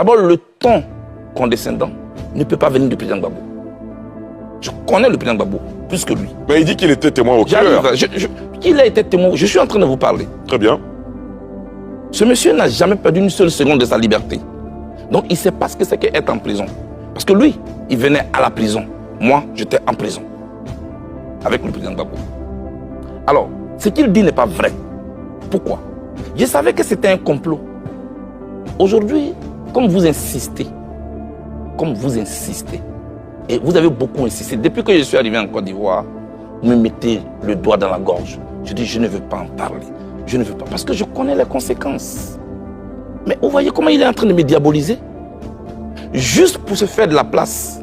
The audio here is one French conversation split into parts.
D'abord, le ton condescendant ne peut pas venir du président Gbagbo. Je connais le président Gbagbo plus que lui. Mais il dit qu'il était témoin au cœur. Qu'il a été témoin, je suis en train de vous parler. Très bien. Ce monsieur n'a jamais perdu une seule seconde de sa liberté. Donc il ne sait pas ce que c'est qu'être en prison. Parce que lui, il venait à la prison. Moi, j'étais en prison. Avec le président Gbagbo. Alors, ce qu'il dit n'est pas vrai. Pourquoi? Je savais que c'était un complot. Aujourd'hui, comme vous insistez, et vous avez beaucoup insisté, depuis que je suis arrivé en Côte d'Ivoire, vous me mettez le doigt dans la gorge. Je dis, je ne veux pas en parler. Je ne veux pas, parce que je connais les conséquences. Mais vous voyez comment il est en train de me diaboliser? Juste pour se faire de la place.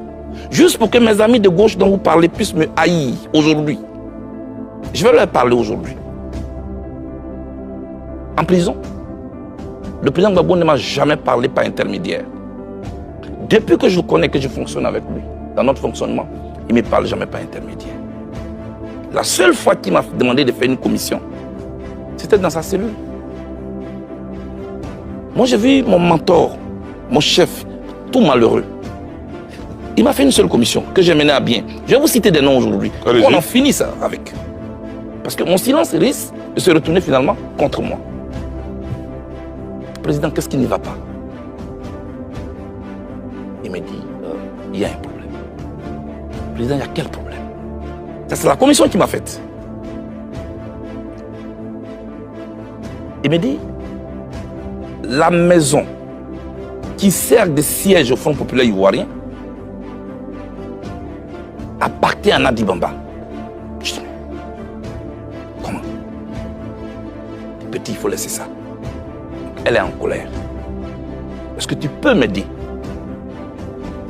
Juste pour que mes amis de gauche dont vous parlez puissent me haïr aujourd'hui. Je vais leur parler aujourd'hui. En prison, le président Gbagbo ne m'a jamais parlé par intermédiaire. Depuis que je connais, que je fonctionne avec lui, dans notre fonctionnement, il ne me parle jamais par intermédiaire. La seule fois qu'il m'a demandé de faire une commission, c'était dans sa cellule. Moi, j'ai vu mon mentor, mon chef, tout malheureux. Il m'a fait une seule commission que j'ai menée à bien. Je vais vous citer des noms aujourd'hui. On en finit ça avec. Parce que mon silence risque de se retourner finalement contre moi. Président, qu'est-ce qui n'y va pas? Il me dit, il y a un problème. Président, il y a quel problème? Ça, c'est la commission qui m'a faite. Il me dit, la maison qui sert de siège au Front populaire ivoirien appartient à Nadi Bamba. Je dis, comment? Petit, il faut laisser ça. Elle est en colère. Est-ce que tu peux m'aider?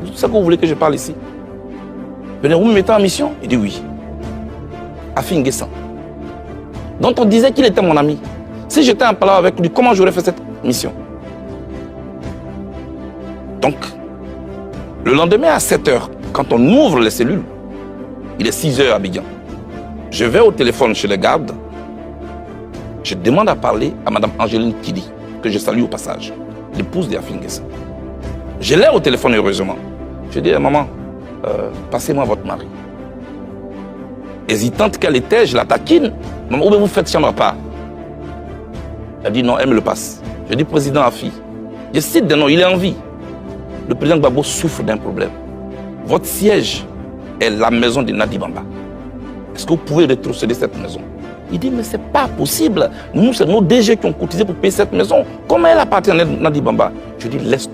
C'est tout ça que vous voulez que je parle ici? Venez, vous me mettez en mission? Il dit oui. Afi N'Guessan, dont on disait qu'il était mon ami. Si j'étais en parlant avec lui, comment j'aurais fait cette mission? Donc, le lendemain à 7 h, quand on ouvre les cellules, il est 6 h à Abidjan. Je vais au téléphone chez les gardes. Je demande à parler à Mme Angéline Kidi, que je salue au passage, l'épouse d'Afi N'Guessan. Je l'ai au téléphone, heureusement. Je dis, maman, passez-moi votre mari. Hésitante qu'elle était, je la taquine. Maman, où vous faites chambre à part? Elle dit non, elle me le passe. Je dis, président Afi, je cite des noms, il est en vie. Le président Gbagbo souffre d'un problème. Votre siège est la maison de Nadi Bamba. Est-ce que vous pouvez rétrocéder cette maison? Il dit, mais c'est pas possible. Nous, c'est nos DG qui ont cotisé pour payer cette maison. Comment elle appartient à Nadi Bamba? Je dis, laisse